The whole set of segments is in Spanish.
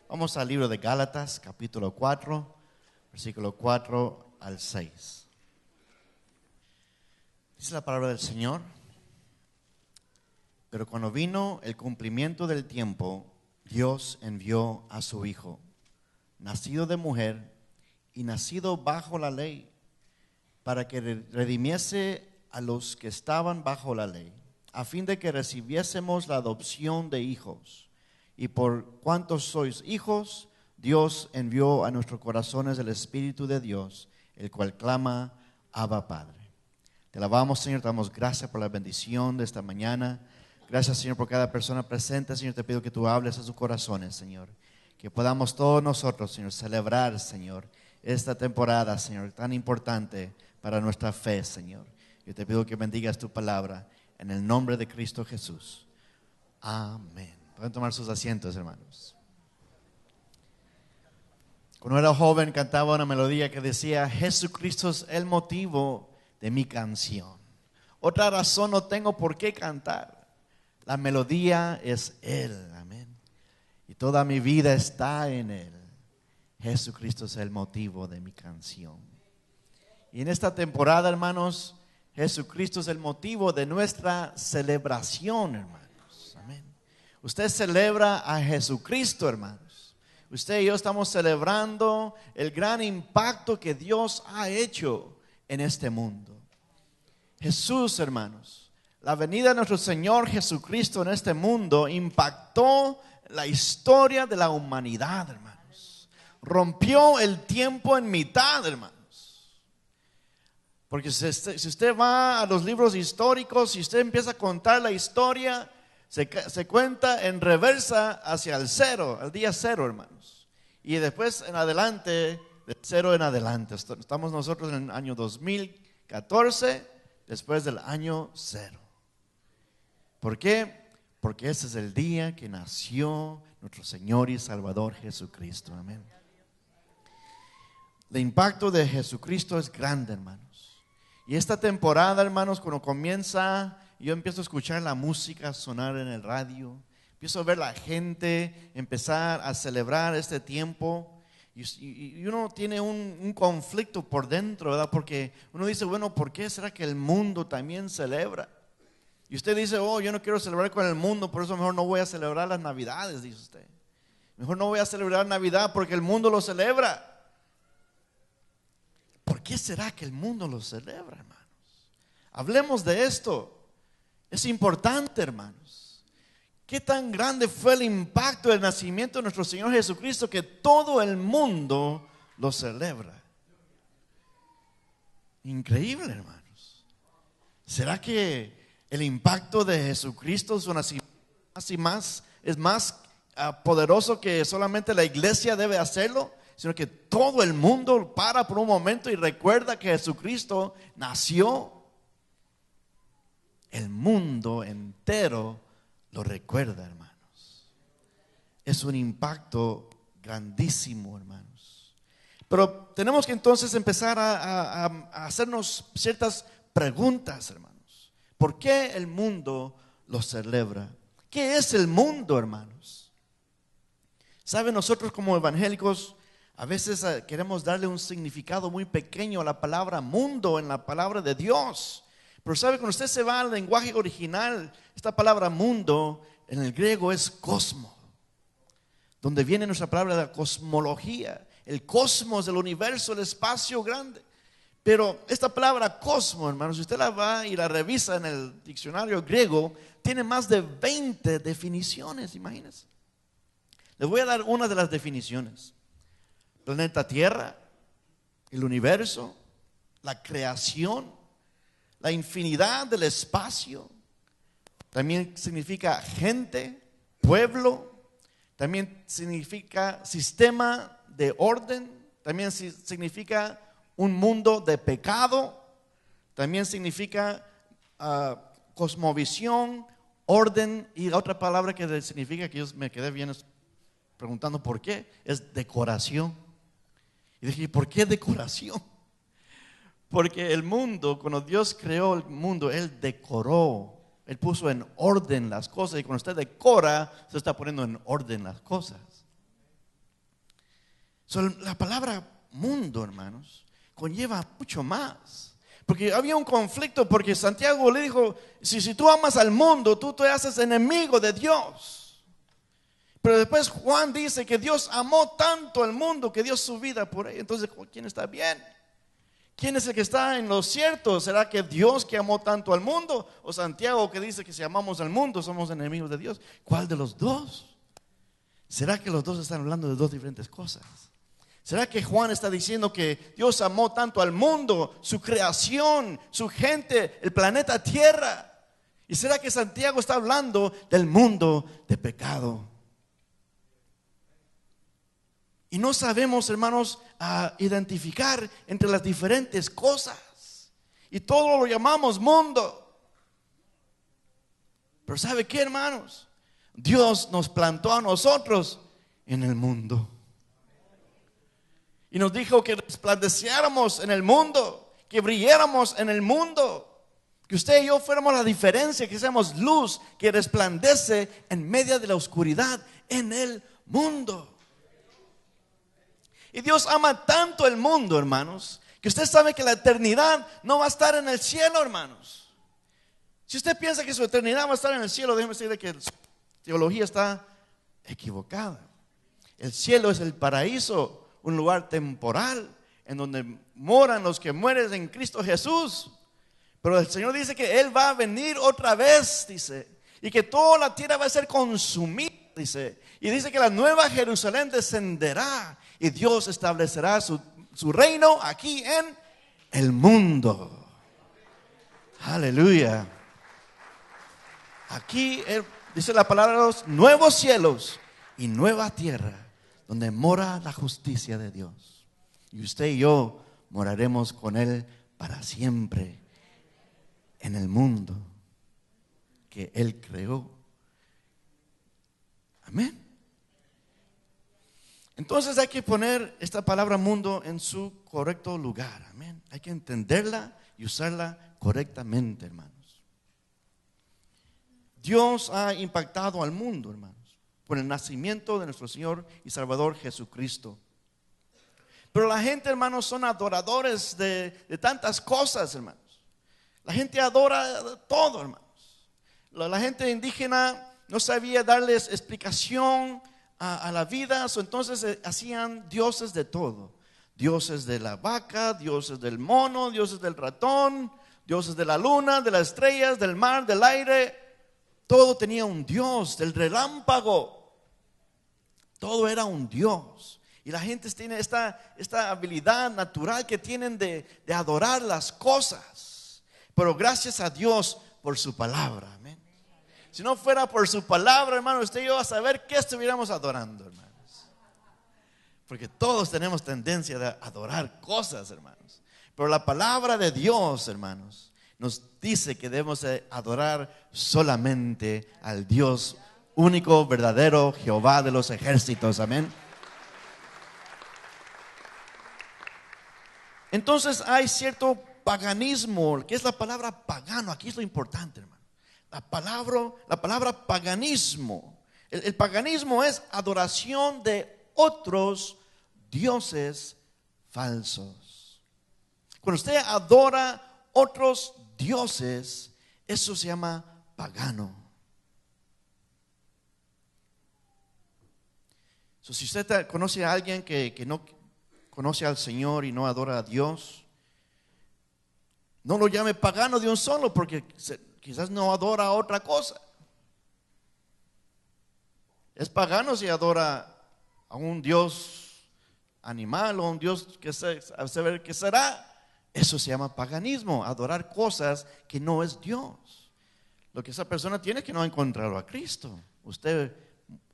Vamos al libro de Gálatas, capítulo 4, versículo 4 al 6. Dice la palabra del Señor: pero cuando vino el cumplimiento del tiempo, Dios envió a su Hijo, nacido de mujer y nacido bajo la ley, para que redimiese a los que estaban bajo la ley, a fin de que recibiésemos la adopción de hijos. Y por cuantos sois hijos, Dios envió a nuestros corazones el Espíritu de Dios, el cual clama: Abba, Padre. Te alabamos, Señor, te damos gracias por la bendición de esta mañana. Gracias, Señor, por cada persona presente. Señor, te pido que tú hables a sus corazones, Señor. Que podamos todos nosotros, Señor, celebrar, Señor, esta temporada, Señor, tan importante para nuestra fe, Señor. Yo te pido que bendigas tu palabra en el nombre de Cristo Jesús. Amén. Pueden tomar sus asientos, hermanos. Cuando era joven cantaba una melodía que decía: Jesucristo es el motivo de mi canción. Otra razón no tengo por qué cantar. La melodía es Él, amén. Y toda mi vida está en Él. Jesucristo es el motivo de mi canción. Y en esta temporada, hermanos, Jesucristo es el motivo de nuestra celebración, hermanos. Amén. Usted celebra a Jesucristo, hermanos. Usted y yo estamos celebrando el gran impacto que Dios ha hecho en este mundo. Jesús, hermanos, la venida de nuestro Señor Jesucristo en este mundo impactó la historia de la humanidad, hermanos. Rompió el tiempo en mitad, hermanos. Porque si usted va a los libros históricos, si usted empieza a contar la historia, se cuenta en reversa hacia el cero, al día cero, hermanos. Y después en adelante, de cero en adelante. Estamos nosotros en el año 2014, después del año cero. ¿Por qué? Porque ese es el día que nació nuestro Señor y Salvador Jesucristo. Amén. El impacto de Jesucristo es grande, hermanos. Y esta temporada, hermanos, cuando comienza, yo empiezo a escuchar la música sonar en el radio, empiezo a ver la gente empezar a celebrar este tiempo, y uno tiene un conflicto por dentro, ¿verdad? Porque uno dice, bueno, ¿por qué será que el mundo también celebra? Y usted dice, oh, yo no quiero celebrar con el mundo, por eso mejor no voy a celebrar las Navidades, dice usted. Mejor no voy a celebrar Navidad porque el mundo lo celebra. ¿Por qué será que el mundo lo celebra, hermanos? Hablemos de esto. Es importante, hermanos. ¿Qué tan grande fue el impacto del nacimiento de nuestro Señor Jesucristo que todo el mundo lo celebra? Increíble, hermanos. ¿Será que el impacto de Jesucristo, su nacimiento, es más poderoso que solamente la iglesia debe hacerlo? Sino que todo el mundo para por un momento y recuerda que Jesucristo nació. El mundo entero lo recuerda, hermanos. Es un impacto grandísimo, hermanos. Pero tenemos que entonces empezar a hacernos ciertas preguntas, hermanos. ¿Por qué el mundo lo celebra? ¿Qué es el mundo, hermanos? ¿Saben? Nosotros como evangélicos a veces queremos darle un significado muy pequeño a la palabra mundo en la palabra de Dios. Pero sabe, cuando usted se va al lenguaje original, esta palabra mundo en el griego es cosmo, donde viene nuestra palabra de la cosmología, el cosmos, el universo, el espacio grande. Pero esta palabra cosmos, hermanos, si usted la va y la revisa en el diccionario griego, tiene más de 20 definiciones, imagínense. Les voy a dar una de las definiciones. Planeta Tierra, el universo, la creación, la infinidad del espacio. También significa gente, pueblo. También significa sistema de orden. También significa un mundo de pecado. También significa cosmovisión, orden. Y otra palabra que significa, que yo me quedé bien preguntando por qué, es decoración. Y dije, ¿por qué decoración? Porque el mundo, cuando Dios creó el mundo, Él decoró, Él puso en orden las cosas. Y cuando usted decora, se está poniendo en orden las cosas. La palabra mundo, hermanos, conlleva mucho más. Porque había un conflicto, porque Santiago le dijo, si tú amas al mundo, tú te haces enemigo de Dios. Pero después Juan dice que Dios amó tanto al mundo que dio su vida por él. Entonces, ¿quién está bien? ¿Quién es el que está en lo cierto? ¿Será que Dios que amó tanto al mundo? ¿O Santiago que dice que si amamos al mundo somos enemigos de Dios? ¿Cuál de los dos? ¿Será que los dos están hablando de dos diferentes cosas? ¿Será que Juan está diciendo que Dios amó tanto al mundo, su creación, su gente, el planeta Tierra? ¿Y será que Santiago está hablando del mundo de pecado? Y no sabemos, hermanos, identificar entre las diferentes cosas. Y todo lo llamamos mundo. Pero ¿sabe qué, hermanos? Dios nos plantó a nosotros en el mundo. Y nos dijo que resplandeciéramos en el mundo, que brilláramos en el mundo. Que usted y yo fuéramos la diferencia, que seamos luz que resplandece en medio de la oscuridad en el mundo. Y Dios ama tanto el mundo, hermanos, que usted sabe que la eternidad no va a estar en el cielo, hermanos. Si usted piensa que su eternidad va a estar en el cielo, déjeme decirle que su teología está equivocada. El cielo es el paraíso, un lugar temporal en donde moran los que mueren en Cristo Jesús. Pero el Señor dice que Él va a venir otra vez, dice, y que toda la tierra va a ser consumida, dice. Y dice que la nueva Jerusalén descenderá y Dios establecerá su reino aquí en el mundo. Aleluya. Aquí dice la palabra de los nuevos cielos y nueva tierra, donde mora la justicia de Dios. Y usted y yo moraremos con Él para siempre en el mundo que Él creó. Amén. Entonces hay que poner esta palabra mundo en su correcto lugar. Amén. Hay que entenderla y usarla correctamente, hermanos. Dios ha impactado al mundo, hermanos, por el nacimiento de nuestro Señor y Salvador Jesucristo. Pero la gente, hermanos, son adoradores de tantas cosas, hermanos. La gente adora todo, hermanos. La gente indígena no sabía darles explicación a la vida, entonces hacían dioses de todo. Dioses de la vaca, dioses del mono, dioses del ratón, dioses de la luna, de las estrellas, del mar, del aire. Todo tenía un dios, del relámpago. Todo era un dios. Y la gente tiene esta habilidad natural que tienen de adorar las cosas. Pero gracias a Dios por su palabra. Amén. Si no fuera por su palabra, hermano, usted y yo a saber qué estuviéramos adorando, hermanos. Porque todos tenemos tendencia de adorar cosas, hermanos. Pero la palabra de Dios, hermanos, nos dice que debemos adorar solamente al Dios único, verdadero, Jehová de los ejércitos. Amén. Entonces hay cierto paganismo, que es la palabra pagano. Aquí es lo importante, hermano. La palabra paganismo. El paganismo es adoración de otros dioses falsos. Cuando usted adora otros dioses, eso se llama pagano. Si usted conoce a alguien que no conoce al Señor y no adora a Dios, No lo llame pagano de un solo, porque quizás no adora a otra cosa. Es pagano si adora a un Dios animal o a un Dios que a saber qué será. Eso se llama paganismo, adorar cosas que no es Dios. Lo que esa persona tiene es que no ha encontrado a Cristo. Usted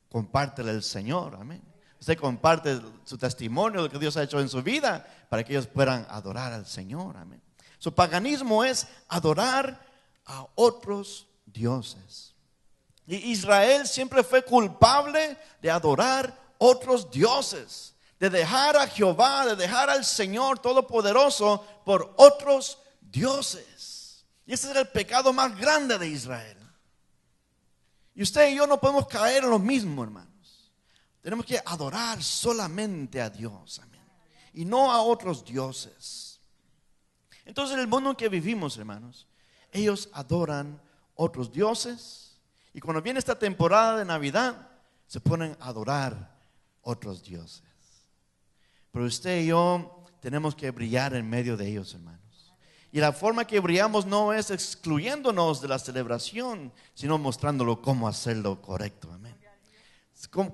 compártele al Señor, amén. Usted comparte su testimonio de lo que Dios ha hecho en su vida para que ellos puedan adorar al Señor, amén. Su paganismo es adorar a otros dioses. Y Israel siempre fue culpable de adorar otros dioses, de dejar a Jehová, de dejar al Señor Todopoderoso por otros dioses. Y ese era el pecado más grande de Israel. Y usted y yo no podemos caer en lo mismo, hermanos. Tenemos que adorar solamente a Dios, amén, y no a otros dioses. Entonces, en el mundo en que vivimos, hermanos, ellos adoran otros dioses. Y cuando viene esta temporada de Navidad, se ponen a adorar otros dioses. Pero usted y yo tenemos que brillar en medio de ellos, hermanos. Y la forma que brillamos no es excluyéndonos de la celebración, sino mostrándolo cómo hacerlo correcto, amén.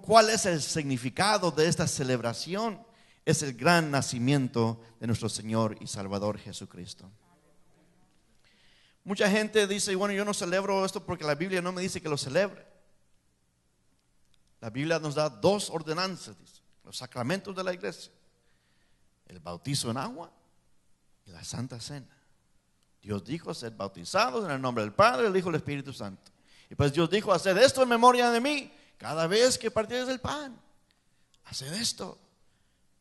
¿Cuál es el significado de esta celebración? Es el gran nacimiento de nuestro Señor y Salvador Jesucristo. Mucha gente dice, bueno, yo no celebro esto porque la Biblia no me dice que lo celebre. La Biblia nos da dos ordenanzas, dice, los sacramentos de la iglesia: el bautizo en agua y la Santa Cena. Dios dijo, sed bautizados en el nombre del Padre, del Hijo y del Espíritu Santo. Y pues Dios dijo, haced esto en memoria de mí cada vez que partieres del pan. Haced esto.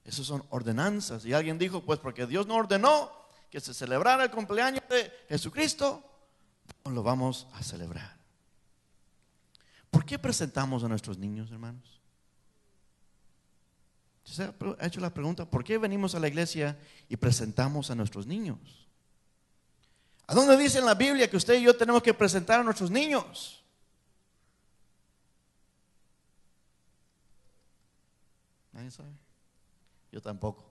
Esas son ordenanzas. Y alguien dijo, pues porque Dios no ordenó que se celebrara el cumpleaños de Jesucristo, no lo vamos a celebrar. ¿Por qué presentamos a nuestros niños, hermanos? ¿Se ha hecho la pregunta? ¿Por qué venimos a la iglesia y presentamos a nuestros niños? ¿A dónde dice en la Biblia que usted y yo tenemos que presentar a nuestros niños? ¿Nadie sabe? Yo tampoco.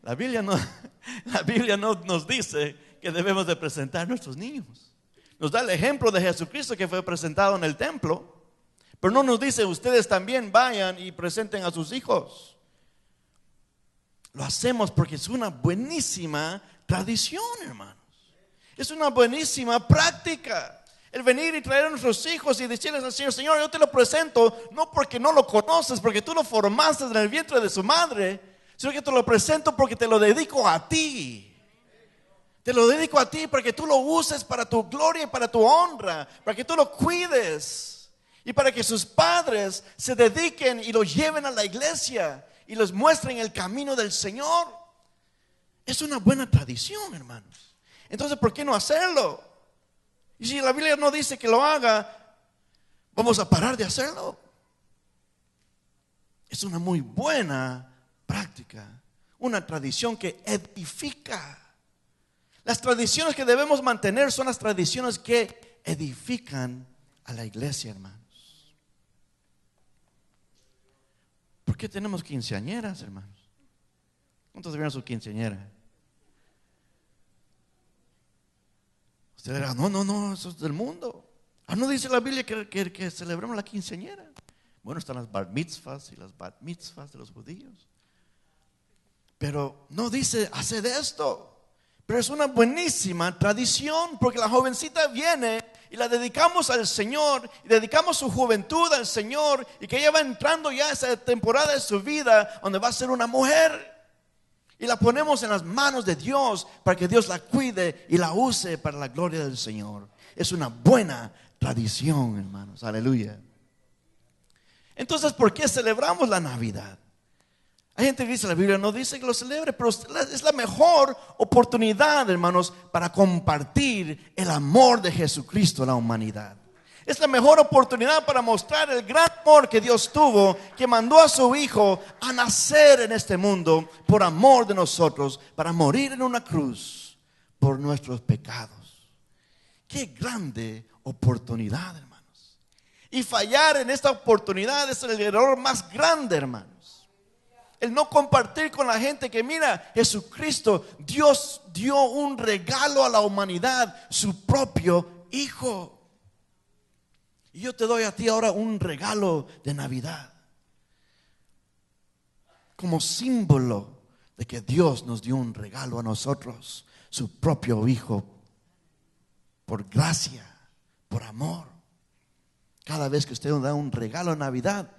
La Biblia no nos dice que debemos de presentar a nuestros niños. Nos da el ejemplo de Jesucristo que fue presentado en el templo, pero no nos dice ustedes también vayan y presenten a sus hijos. Lo hacemos porque es una buenísima tradición, hermanos. Es una buenísima práctica el venir y traer a nuestros hijos y decirles al Señor, Señor, yo te lo presento no porque no lo conoces, porque tú lo formaste en el vientre de su madre, sino que te lo presento porque te lo dedico a ti. Te lo dedico a ti para que tú lo uses para tu gloria y para tu honra, para que tú lo cuides y para que sus padres se dediquen y lo lleven a la iglesia y les muestren el camino del Señor. Es una buena tradición, hermanos. Entonces, ¿por qué no hacerlo? Y si la Biblia no dice que lo haga, ¿vamos a parar de hacerlo? Es una muy buena práctica, una tradición que edifica. Las tradiciones que debemos mantener son las tradiciones que edifican a la iglesia, hermanos. ¿Por qué tenemos quinceañeras, hermanos? ¿Cuántos vieron su quinceañera? Usted dirá, no, eso es del mundo. No dice la Biblia que celebramos la quinceañera. Bueno, están las bar mitzvahs y las bat mitzvahs de los judíos, pero no dice haced esto. Pero es una buenísima tradición, porque la jovencita viene y la dedicamos al Señor, y dedicamos su juventud al Señor, y que ella va entrando ya a esa temporada de su vida donde va a ser una mujer. Y la ponemos en las manos de Dios para que Dios la cuide y la use para la gloria del Señor. Es una buena tradición, hermanos. Aleluya. Entonces, ¿por qué celebramos la Navidad? Hay gente que dice, la Biblia no dice que lo celebre, pero es la mejor oportunidad, hermanos, para compartir el amor de Jesucristo a la humanidad. Es la mejor oportunidad para mostrar el gran amor que Dios tuvo, que mandó a su Hijo a nacer en este mundo por amor de nosotros, para morir en una cruz por nuestros pecados. Qué grande oportunidad, hermanos. Y fallar en esta oportunidad es el error más grande, hermanos. El no compartir con la gente que mira, Jesucristo, Dios dio un regalo a la humanidad, su propio Hijo. Y yo te doy a ti ahora un regalo de Navidad, como símbolo de que Dios nos dio un regalo a nosotros, su propio Hijo, por gracia, por amor. Cada vez que usted nos da un regalo de Navidad,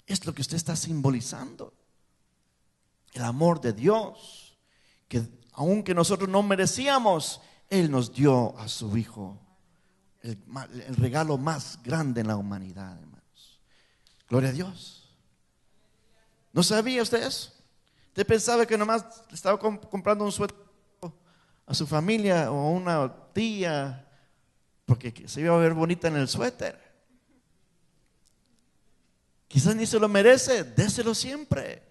es lo que usted está simbolizando. El amor de Dios, que aunque nosotros no merecíamos, Él nos dio a su Hijo, el regalo más grande en la humanidad, hermanos. Gloria a Dios. ¿No sabía usted eso? Usted pensaba que nomás estaba comprando un suéter a su familia o a una tía porque se iba a ver bonita en el suéter. Quizás ni se lo merece, déselo siempre,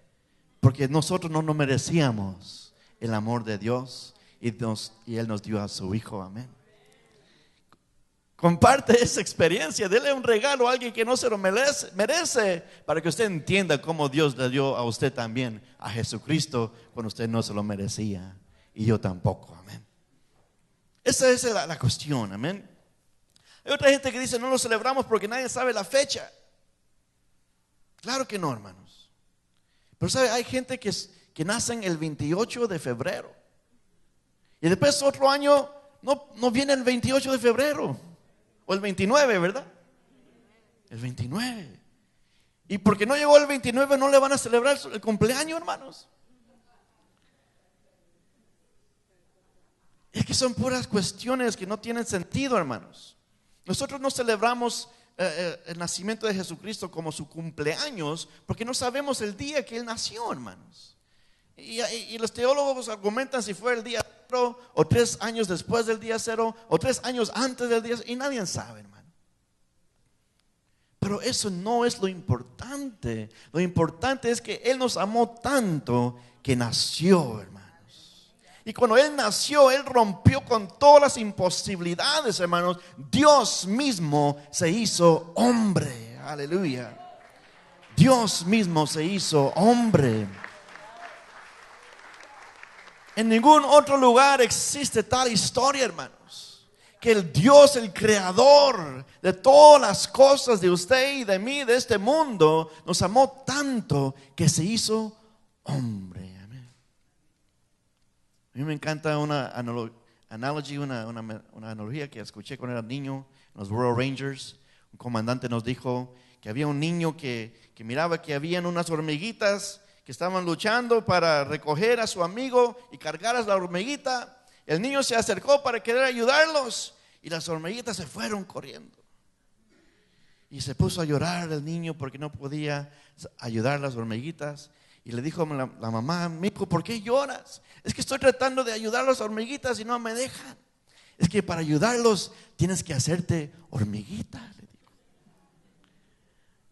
porque nosotros no nos merecíamos el amor de Dios y Él nos dio a su Hijo. Amén. Comparte esa experiencia, dele un regalo a alguien que no se lo merece, para que usted entienda cómo Dios le dio a usted también a Jesucristo cuando usted no se lo merecía y yo tampoco. Amén. Esa es la cuestión. Amén. Hay otra gente que dice no lo celebramos porque nadie sabe la fecha. Claro que no, hermanos. Pero sabe, hay gente que nacen el 28 de febrero y después otro año no viene el 28 de febrero. O el 29, ¿verdad? El 29. Y porque no llegó el 29 no le van a celebrar el cumpleaños, hermanos. Es que son puras cuestiones que no tienen sentido, hermanos. Nosotros no celebramos el nacimiento de Jesucristo como su cumpleaños porque no sabemos el día que Él nació, hermanos. Y los teólogos argumentan si fue el día 0 o 3 años después del día 0 o 3 años antes del día 0, y nadie sabe, hermano. Pero eso no es lo importante. Lo importante es que Él nos amó tanto que nació, hermanos. Y cuando Él nació, Él rompió con todas las imposibilidades, hermanos. Dios mismo se hizo hombre. Aleluya. Dios mismo se hizo hombre. En ningún otro lugar existe tal historia, hermanos, que el Dios, el creador de todas las cosas de usted y de mí, de este mundo, nos amó tanto que se hizo hombre. Amén. A mí me encanta una analogía que escuché cuando era niño en los Royal Rangers. Un comandante nos dijo que había un niño que miraba que habían unas hormiguitas que estaban luchando para recoger a su amigo y cargar a la hormiguita. El niño se acercó para querer ayudarlos y las hormiguitas se fueron corriendo. Y se puso a llorar el niño porque no podía ayudar a las hormiguitas. Y le dijo la mamá: mijo, ¿por qué lloras? Es que estoy tratando de ayudar a las hormiguitas y no me dejan. Es que para ayudarlos tienes que hacerte hormiguita, le dijo.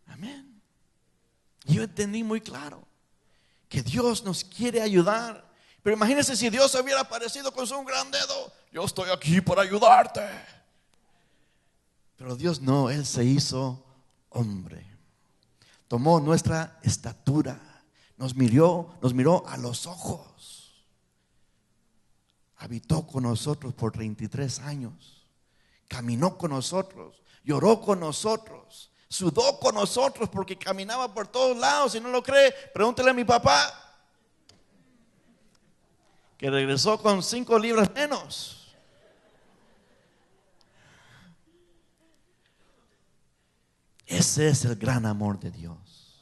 Amén. Y yo entendí muy claro que Dios nos quiere ayudar. Pero imagínense si Dios hubiera aparecido con su gran dedo: yo estoy aquí para ayudarte. Pero Dios no, Él se hizo hombre. Tomó nuestra estatura, nos miró a los ojos. Habitó con nosotros por 33 años. Caminó con nosotros, lloró con nosotros, sudó con nosotros porque caminaba por todos lados. Si no lo cree, pregúntele a mi papá, que regresó con 5 libras menos. Ese es el gran amor de Dios,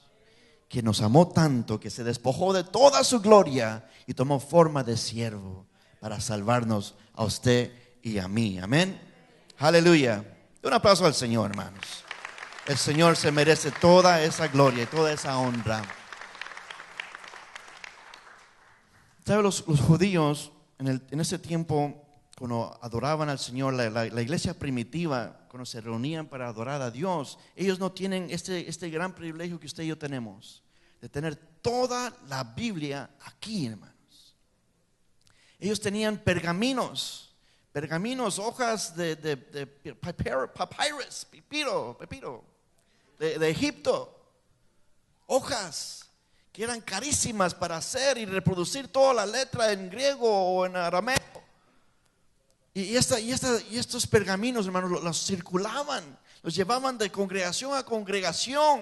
que nos amó tanto que se despojó de toda su gloria y tomó forma de siervo para salvarnos a usted y a mí. Amén. Aleluya. Un aplauso al Señor, hermanos. El Señor se merece toda esa gloria y toda esa honra. ¿Sabe? Los judíos en ese tiempo, cuando adoraban al Señor, la iglesia primitiva, cuando se reunían para adorar a Dios, ellos no tienen este gran privilegio que usted y yo tenemos, de tener toda la Biblia aquí, hermanos. Ellos tenían pergaminos, hojas de papyrus, pepiro, de Egipto, hojas que eran carísimas para hacer y reproducir toda la letra en griego o en arameo. Y estos pergaminos, hermanos, los circulaban, los llevaban de congregación a congregación.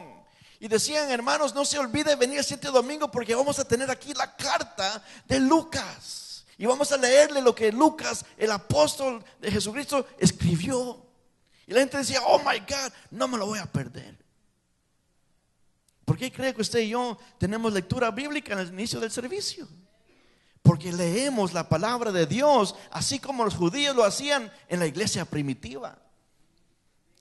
Y decían, hermanos, no se olvide venir el siguiente domingo porque vamos a tener aquí la carta de Lucas. Y vamos a leerle lo que Lucas, el apóstol de Jesucristo, escribió. Y la gente decía, oh my God, no me lo voy a perder. ¿Por qué cree que usted y yo tenemos lectura bíblica en el inicio del servicio? Porque leemos la palabra de Dios, así como los judíos lo hacían en la iglesia primitiva.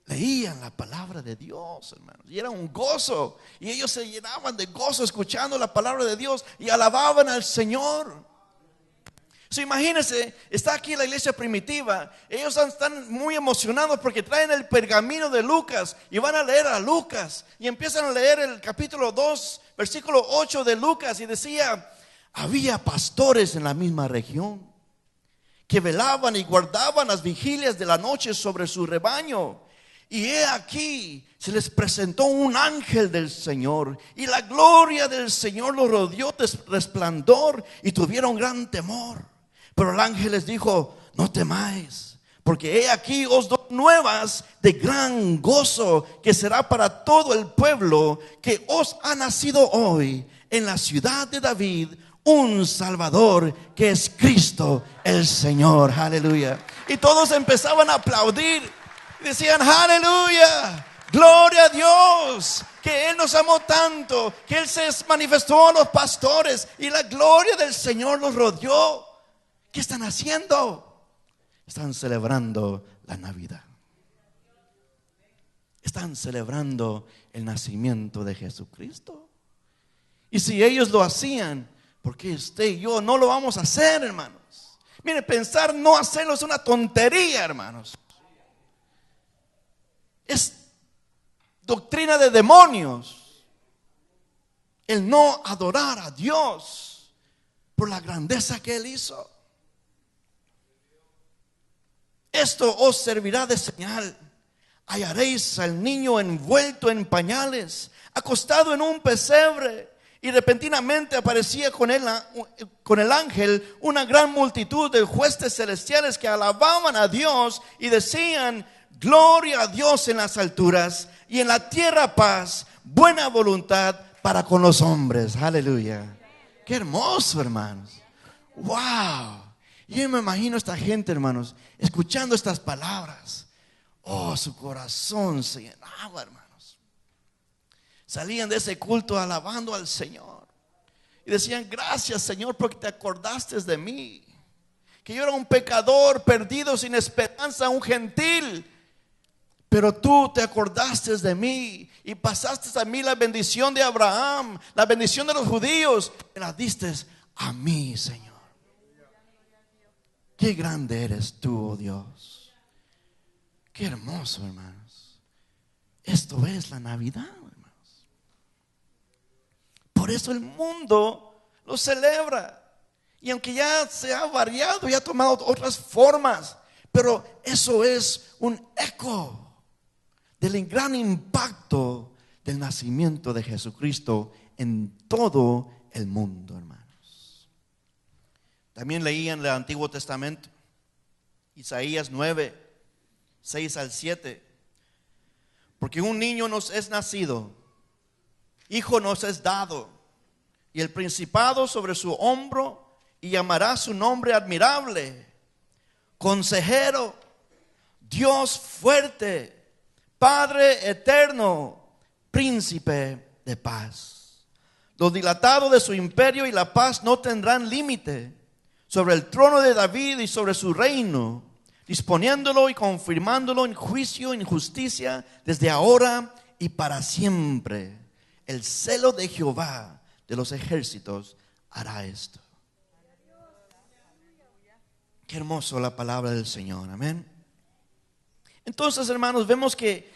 Leían la palabra de Dios, hermanos, y era un gozo. Y ellos se llenaban de gozo escuchando la palabra de Dios y alababan al Señor. Imagínense, está aquí la iglesia primitiva. Ellos están muy emocionados porque traen el pergamino de Lucas y van a leer a Lucas. Y empiezan a leer el capítulo 2, versículo 8 de Lucas. Y decía, había pastores en la misma región que velaban y guardaban las vigilias de la noche sobre su rebaño. Y he aquí, se les presentó un ángel del Señor, y la gloria del Señor los rodeó de resplandor, y tuvieron gran temor. Pero el ángel les dijo, no temáis, porque he aquí os doy nuevas de gran gozo, que será para todo el pueblo, que os ha nacido hoy en la ciudad de David un Salvador, que es Cristo el Señor. Aleluya. Y todos empezaban a aplaudir y decían, aleluya, gloria a Dios, que Él nos amó tanto, que Él se manifestó a los pastores y la gloria del Señor los rodeó. ¿Qué están haciendo? Están celebrando la Navidad. Están celebrando el nacimiento de Jesucristo. Y si ellos lo hacían, ¿por qué usted y yo no lo vamos a hacer, hermanos? Mire, pensar no hacerlo es una tontería, hermanos. Es doctrina de demonios el no adorar a Dios por la grandeza que Él hizo. Esto os servirá de señal. Hallaréis al niño envuelto en pañales, acostado en un pesebre. Y repentinamente aparecía con el ángel una gran multitud de huestes celestiales que alababan a Dios y decían, gloria a Dios en las alturas y en la tierra paz, buena voluntad para con los hombres. Aleluya. Qué hermoso, hermanos. Wow. Yo me imagino a esta gente, hermanos, escuchando estas palabras. Oh, su corazón se llenaba, hermanos. Salían de ese culto alabando al Señor y decían, gracias, Señor, porque te acordaste de mí, que yo era un pecador perdido sin esperanza, un gentil, pero tú te acordaste de mí y pasaste a mí la bendición de Abraham, la bendición de los judíos, me la diste a mí, Señor. Qué grande eres tú, oh Dios. Qué hermoso, hermanos. Esto es la Navidad, hermanos. Por eso el mundo lo celebra. Y aunque ya se ha variado y ha tomado otras formas, pero eso es un eco del gran impacto del nacimiento de Jesucristo en todo el mundo, hermanos. También leían el Antiguo Testamento, Isaías 9, 6 al 7. Porque un niño nos es nacido, hijo nos es dado, y el principado sobre su hombro, y llamará su nombre admirable, consejero, Dios fuerte, Padre eterno, príncipe de paz. Lo dilatado de su imperio y la paz no tendrán límite sobre el trono de David y sobre su reino, disponiéndolo y confirmándolo en juicio y en justicia desde ahora y para siempre. El celo de Jehová de los ejércitos hará esto. Qué hermoso la palabra del Señor, amén. Entonces, hermanos, vemos que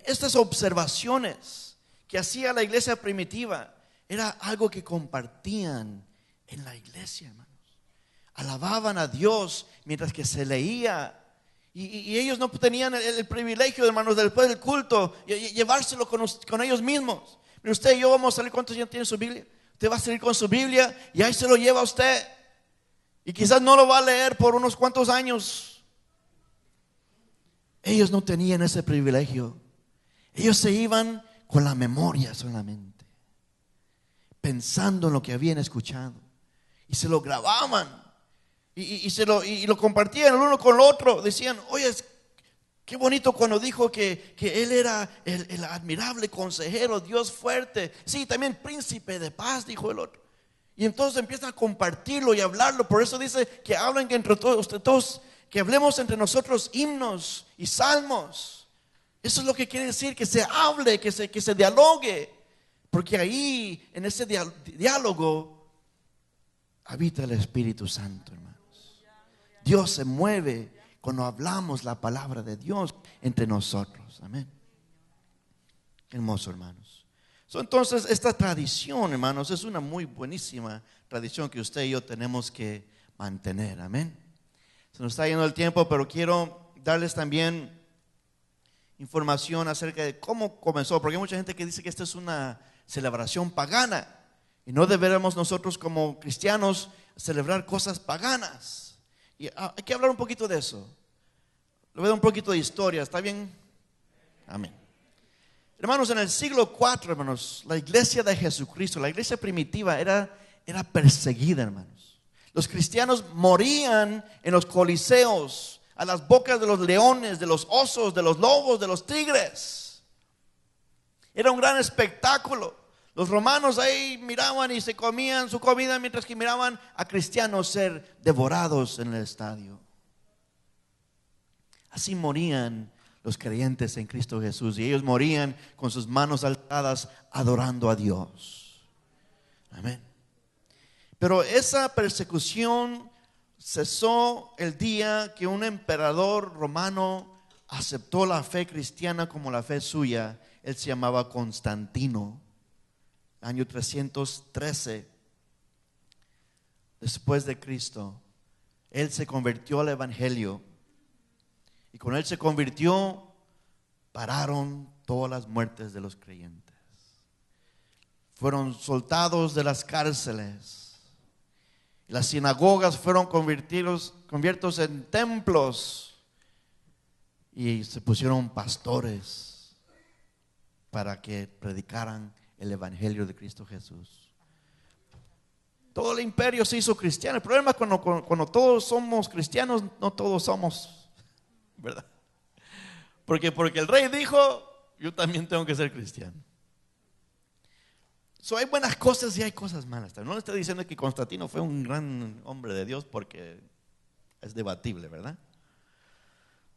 estas observaciones que hacía la iglesia primitiva era algo que compartían en la iglesia, hermanos. Alababan a Dios mientras que se leía. Y ellos no tenían el privilegio, hermanos, después del culto, llevárselo con ellos mismos. Pero usted y yo vamos a salir. ¿Cuántos ya tienen su Biblia? usted va a seguir con su Biblia y ahí se lo lleva a usted. Y quizás no lo va a leer por unos cuantos años. Ellos no tenían ese privilegio. Ellos se iban con la memoria solamente, pensando en lo que habían escuchado. Y se lo grababan. Y lo compartían el uno con el otro. Decían, oye, qué bonito cuando dijo que él era el admirable consejero, Dios fuerte. Sí, también príncipe de paz, dijo el otro. Y entonces empiezan a compartirlo y hablarlo. Por eso dice que hablen entre todos, que hablemos entre nosotros himnos y salmos. Eso es lo que quiere decir, que se hable, que se dialogue. Porque ahí, en ese diálogo, habita el Espíritu Santo, hermanos. Dios se mueve cuando hablamos la palabra de Dios entre nosotros. Amén. Qué hermoso, hermanos. Entonces, esta tradición, hermanos, es una muy buenísima tradición que usted y yo tenemos que mantener. Amén. Se nos está yendo el tiempo, pero quiero darles también información acerca de cómo comenzó, porque hay mucha gente que dice que esta es una celebración pagana y no deberíamos nosotros como cristianos celebrar cosas paganas. Y hay que hablar un poquito de eso. Le voy a dar un poquito de historia, ¿está bien? Amén. Hermanos, en el siglo IV, hermanos, la iglesia de Jesucristo, la iglesia primitiva era perseguida, hermanos. Los cristianos morían en los coliseos, a las bocas de los leones, de los osos, de los lobos, de los tigres. Era un gran espectáculo. Los romanos ahí miraban y se comían su comida mientras que miraban a cristianos ser devorados en el estadio. Así morían los creyentes en Cristo Jesús, y ellos morían con sus manos alzadas adorando a Dios. Amén. Pero esa persecución cesó el día que un emperador romano aceptó la fe cristiana como la fe suya. Él se llamaba Constantino. Año 313 después de Cristo. Él se convirtió al evangelio. Y cuando él se convirtió, pararon todas las muertes de los creyentes. Fueron soltados de las cárceles. Las sinagogas fueron convertidos en templos. Y se pusieron pastores para que predicaran el evangelio de Cristo Jesús. Todo el imperio se hizo cristiano. El problema es cuando todos somos cristianos, no todos somos, ¿verdad? Porque el rey dijo, yo también tengo que ser cristiano. Hay buenas cosas y hay cosas malas. No le estoy diciendo que Constantino fue un gran hombre de Dios, porque es debatible, ¿verdad?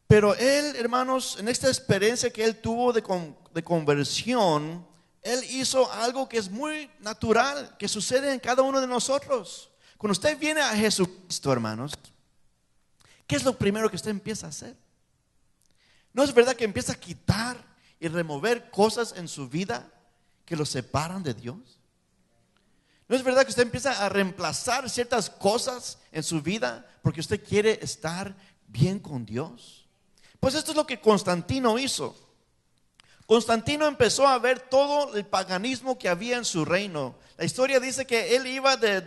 Pero él, hermanos, en esta experiencia que él tuvo de conversión, él hizo algo que es muy natural, que sucede en cada uno de nosotros. Cuando usted viene a Jesucristo, hermanos, ¿qué es lo primero que usted empieza a hacer? ¿No es verdad que empieza a quitar y remover cosas en su vida que lo separan de Dios? ¿No es verdad que usted empieza a reemplazar ciertas cosas en su vida porque usted quiere estar bien con Dios? Pues esto es lo que Constantino hizo. Constantino empezó a ver todo el paganismo que había en su reino. La historia dice que él iba de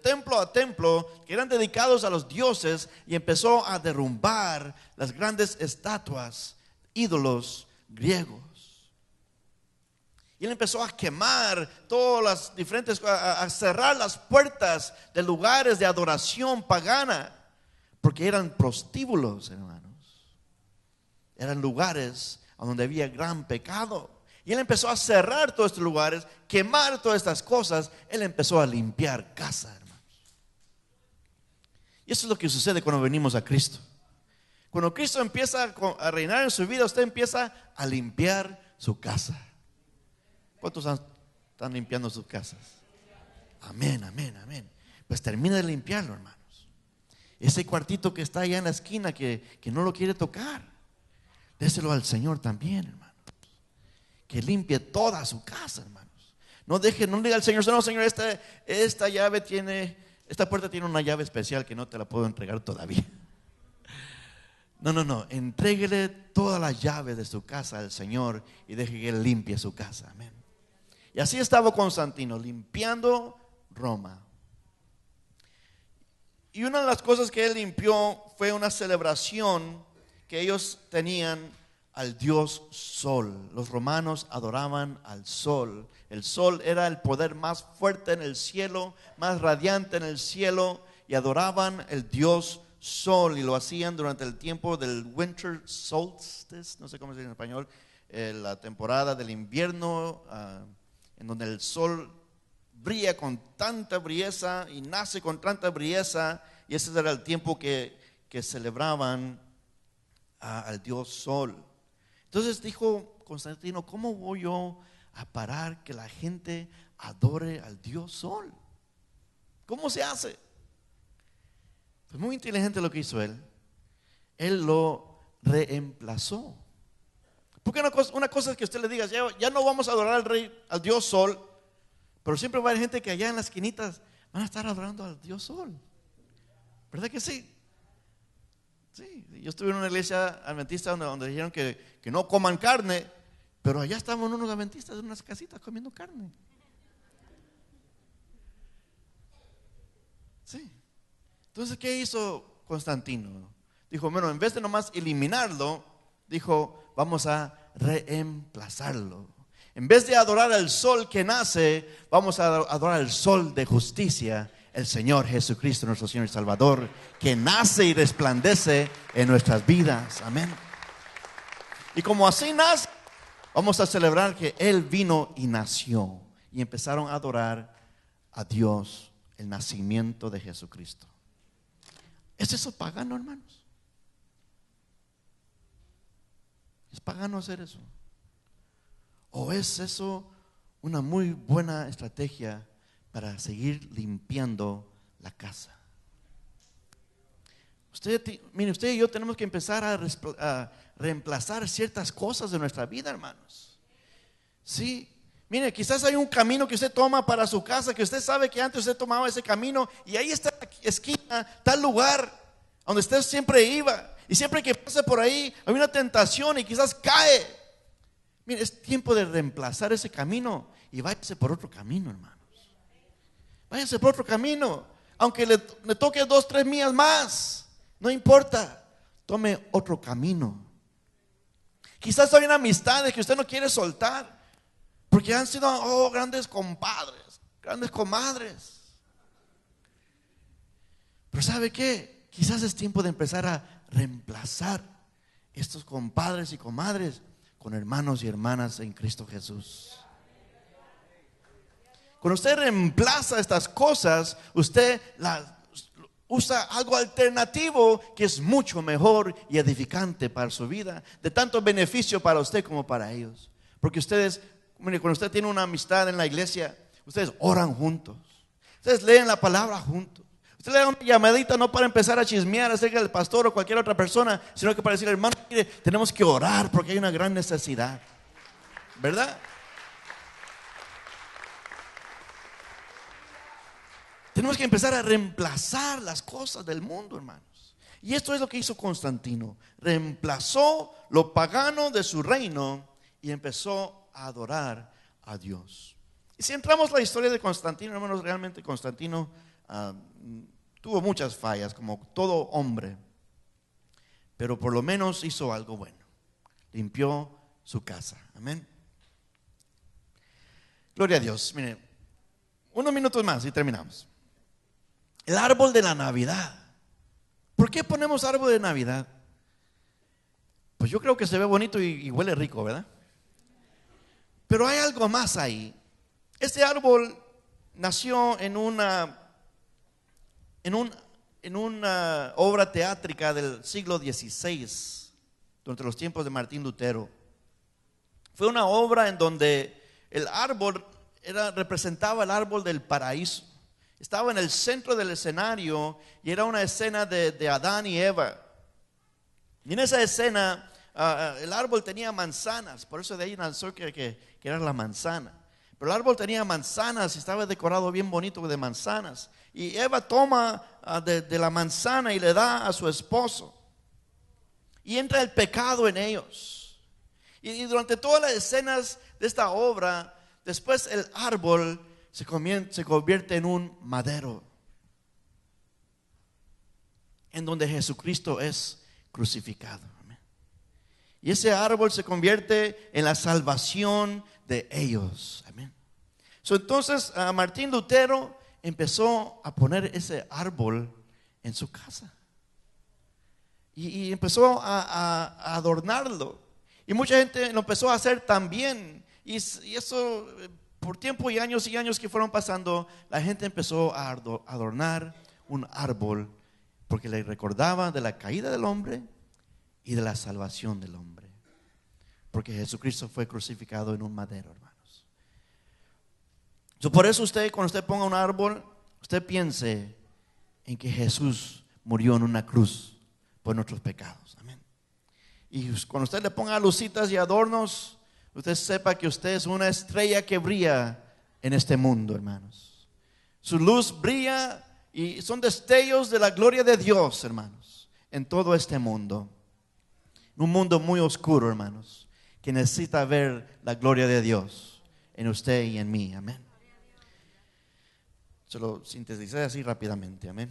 templo a templo que eran dedicados a los dioses, y empezó a derrumbar las grandes estatuas, ídolos griegos. Y él empezó a quemar todas las diferentes, a cerrar las puertas de lugares de adoración pagana, porque eran prostíbulos, hermanos. Eran lugares donde había gran pecado. Y él empezó a cerrar todos estos lugares, quemar todas estas cosas. Él empezó a limpiar casa, hermanos. Y eso es lo que sucede cuando venimos a Cristo. Cuando Cristo empieza a reinar en su vida, usted empieza a limpiar su casa. ¿Cuántos están limpiando sus casas? Amén, amén, amén. Pues termina de limpiarlo, hermanos. Ese cuartito que está allá en la esquina que no lo quiere tocar, déselo al Señor también, hermanos. Que limpie toda su casa, hermanos. No diga al Señor, no, Señor, esta llave esta puerta tiene una llave especial que no te la puedo entregar todavía. No, entréguele todas las llaves de su casa al Señor y deje que Él limpie su casa, amén. Y así estaba Constantino, limpiando Roma. Y una de las cosas que él limpió fue una celebración que ellos tenían al dios Sol. Los romanos adoraban al Sol. El Sol era el poder más fuerte en el cielo, más radiante en el cielo, y adoraban el dios Sol, y lo hacían durante el tiempo del winter solstice, no sé cómo se dice en español, la temporada del invierno, en donde el sol brilla con tanta brilleza y nace con tanta brilleza, y ese era el tiempo que celebraban al dios Sol. Entonces dijo Constantino, ¿cómo voy yo a parar que la gente adore al dios Sol? ¿Cómo se hace? Pues muy inteligente lo que hizo él. Él lo reemplazó. Porque una cosa es que usted le diga, ya no vamos a adorar al dios Sol, pero siempre va a haber gente que allá en las esquinitas van a estar adorando al dios Sol. ¿Verdad que sí? Sí, yo estuve en una iglesia adventista donde dijeron que no coman carne, pero allá estaban unos adventistas en unas casitas comiendo carne. Sí. Entonces, ¿qué hizo Constantino? Dijo, bueno, en vez de nomás eliminarlo, dijo, vamos a reemplazarlo. En vez de adorar al sol que nace, vamos a adorar al sol de justicia, el Señor Jesucristo, nuestro Señor y Salvador, que nace y resplandece en nuestras vidas. Amén. Y como así nace, vamos a celebrar que Él vino y nació. Y empezaron a adorar a Dios, el nacimiento de Jesucristo. ¿Es eso pagano, hermanos? ¿Es pagano hacer eso? ¿O es eso una muy buena estrategia para seguir limpiando la casa? Mire, usted y yo tenemos que empezar a reemplazar ciertas cosas de nuestra vida, hermanos. Sí, mire, quizás hay un camino que usted toma para su casa, que usted sabe que antes usted tomaba ese camino, y ahí está la esquina, tal lugar donde usted siempre iba, y siempre que pasa por ahí hay una tentación y quizás cae. Mire, es tiempo de reemplazar ese camino y váyase por otro camino, hermanos. Váyase por otro camino, aunque le toque 2, 3 millas más, no importa, tome otro camino. Quizás hay una amistad que usted no quiere soltar, porque han sido grandes compadres, grandes comadres. Pero ¿sabe qué? Quizás es tiempo de empezar a reemplazar estos compadres y comadres con hermanos y hermanas en Cristo Jesús. Cuando usted reemplaza estas cosas, usted usa algo alternativo que es mucho mejor y edificante para su vida, de tanto beneficio para usted como para ellos. Porque ustedes, mire, cuando usted tiene una amistad en la iglesia, ustedes oran juntos, ustedes leen la palabra juntos. Usted le da una llamadita no para empezar a chismear acerca del pastor o cualquier otra persona, sino que para decir, hermano, mire, tenemos que orar porque hay una gran necesidad, ¿verdad? Tenemos que empezar a reemplazar las cosas del mundo, hermanos. Y esto es lo que hizo Constantino. Reemplazó lo pagano de su reino y empezó a adorar a Dios. Y si entramos en la historia de Constantino, hermanos, realmente Constantino tuvo muchas fallas, como todo hombre, pero por lo menos hizo algo bueno. Limpió su casa. Amén. Gloria a Dios. Mire, unos minutos más y terminamos. El árbol de la Navidad. ¿Por qué ponemos árbol de Navidad? Pues yo creo que se ve bonito y huele rico, ¿verdad? Pero hay algo más ahí. Este árbol nació en una obra teátrica del siglo XVI, durante los tiempos de Martín Lutero. Fue una obra en donde el árbol representaba el árbol del paraíso. Estaba en el centro del escenario y era una escena de Adán y Eva. Y en esa escena el árbol tenía manzanas, por eso de ahí nació que era la manzana. Pero el árbol tenía manzanas y estaba decorado bien bonito de manzanas. Y Eva toma de la manzana y le da a su esposo. Y entra el pecado en ellos. Y durante todas las escenas de esta obra, después el árbol se convierte en un madero, en donde Jesucristo es crucificado. Amén. Y ese árbol se convierte en la salvación de ellos. Amén. Entonces Martín Lutero empezó a poner ese árbol en su casa y empezó a adornarlo, y mucha gente lo empezó a hacer también, y eso por tiempo y años que fueron pasando, la gente empezó a adornar un árbol porque le recordaba de la caída del hombre y de la salvación del hombre, porque Jesucristo fue crucificado en un madero, hermanos. Por eso cuando usted ponga un árbol, usted piense en que Jesús murió en una cruz por nuestros pecados. Amén. Y cuando usted le ponga lucitas y adornos, usted sepa que usted es una estrella que brilla en este mundo, hermanos. Su luz brilla y son destellos de la gloria de Dios, hermanos, en todo este mundo. Un mundo muy oscuro, hermanos, que necesita ver la gloria de Dios en usted y en mí. Amén. Se lo sinteticé así rápidamente. Amén.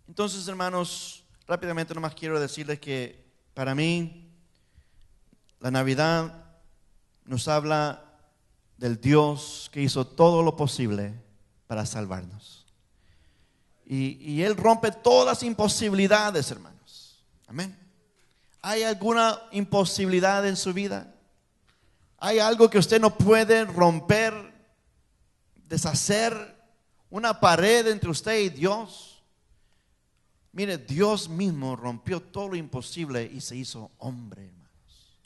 Entonces, hermanos, rápidamente nomás quiero decirles que para mí la Navidad nos habla del Dios que hizo todo lo posible para salvarnos. Y Él rompe todas las imposibilidades, hermanos. Amén. ¿Hay alguna imposibilidad en su vida? ¿Hay algo que usted no puede romper, deshacer, una pared entre usted y Dios? Mire, Dios mismo rompió todo lo imposible y se hizo hombre, hermanos.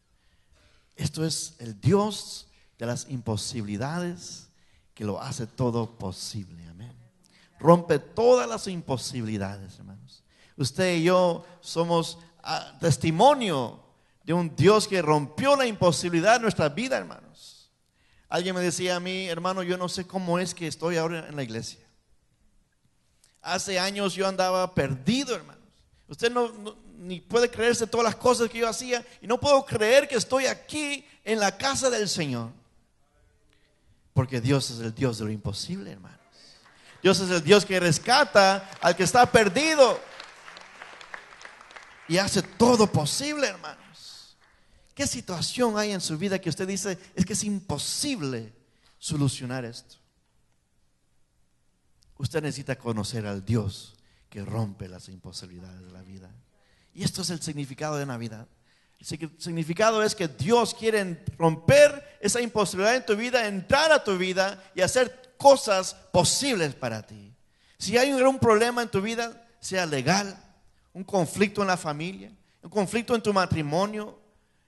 Esto es el Dios de las imposibilidades, que lo hace todo posible. Amén. Rompe todas las imposibilidades, hermanos. Usted y yo somos testimonio de un Dios que rompió la imposibilidad de nuestra vida, hermanos. Alguien me decía a mí: hermano, yo no sé cómo es que estoy ahora en la iglesia. Hace años yo andaba perdido, hermanos. Usted ni puede creerse todas las cosas que yo hacía, y no puedo creer que estoy aquí en la casa del Señor, porque Dios es el Dios de lo imposible, hermanos. Dios es el Dios que rescata al que está perdido y hace todo posible, hermanos. ¿Qué situación hay en su vida que usted dice es que es imposible solucionar esto? Usted necesita conocer al Dios que rompe las imposibilidades de la vida. Y esto es el significado de Navidad. El significado es que Dios quiere romper esa imposibilidad en tu vida, entrar a tu vida y hacer cosas posibles para ti. Si hay un problema en tu vida, sea legal, un conflicto en la familia, un conflicto en tu matrimonio,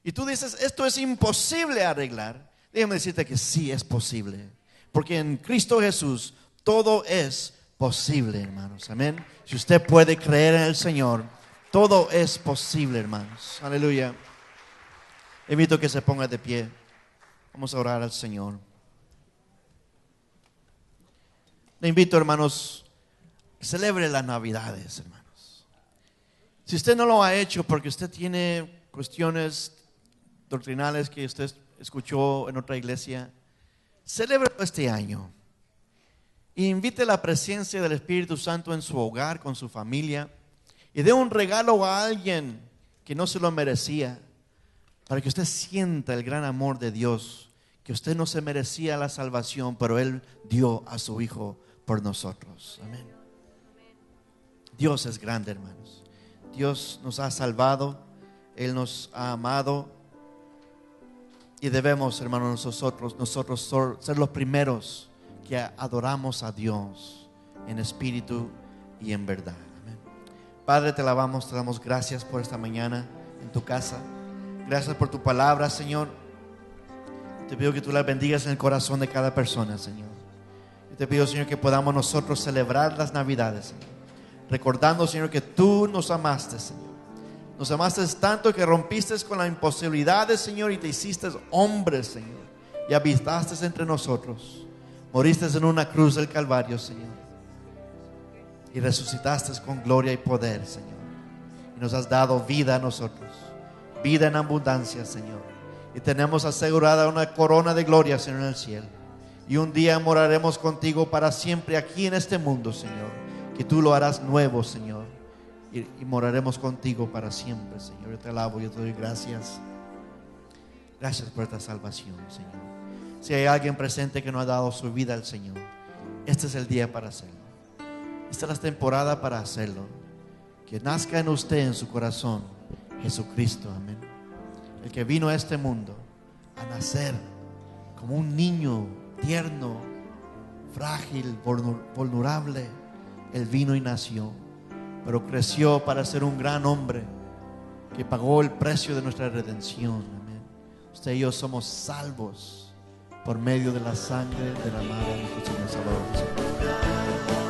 y tú dices: esto es imposible arreglar, déjame decirte que sí es posible, porque en Cristo Jesús todo es posible, hermanos. Amén. Si usted puede creer en el Señor, todo es posible, hermanos. Aleluya. Invito a que se ponga de pie. Vamos a orar al Señor. Le invito, hermanos, celebre las Navidades, hermanos. Si usted no lo ha hecho porque usted tiene cuestiones doctrinales que usted escuchó en otra iglesia, celebre este año. Invite la presencia del Espíritu Santo en su hogar, con su familia, y dé un regalo a alguien que no se lo merecía, para que usted sienta el gran amor de Dios, que usted no se merecía la salvación, pero Él dio a su Hijo por nosotros. Amén. Dios es grande, hermanos. Dios nos ha salvado, Él nos ha amado, y debemos, hermanos, nosotros ser los primeros que adoramos a Dios en espíritu y en verdad. Amén. Padre, te alabamos, te damos gracias por esta mañana en tu casa. Gracias por tu palabra, Señor. Te pido que tú la bendigas en el corazón de cada persona, Señor. Yo te pido, Señor, que podamos nosotros celebrar las Navidades, Señor, recordando, Señor, que tú nos amaste, Señor. Nos amaste tanto que rompiste con las imposibilidades, Señor, y te hiciste hombre, Señor, y habitaste entre nosotros. Moriste en una cruz del Calvario, Señor, y resucitaste con gloria y poder, Señor, y nos has dado vida a nosotros, vida en abundancia, Señor. y tenemos asegurada una corona de gloria, Señor, en el cielo. Y un día moraremos contigo para siempre aquí en este mundo, Señor. Que tú lo harás nuevo, Señor. Y moraremos contigo para siempre, Señor. Yo te alabo, yo te doy gracias. Gracias por esta salvación, Señor. Si hay alguien presente que no ha dado su vida al Señor, este es el día para hacerlo. Esta es la temporada para hacerlo. Que nazca en usted, en su corazón, Jesucristo, amén. El que vino a este mundo a nacer como un niño tierno, frágil, vulnerable. Él vino y nació, pero creció para ser un gran hombre que pagó el precio de nuestra redención, amén. Usted y yo somos salvos por medio de la sangre derramada de nuestro Señor Salvador Jesucristo.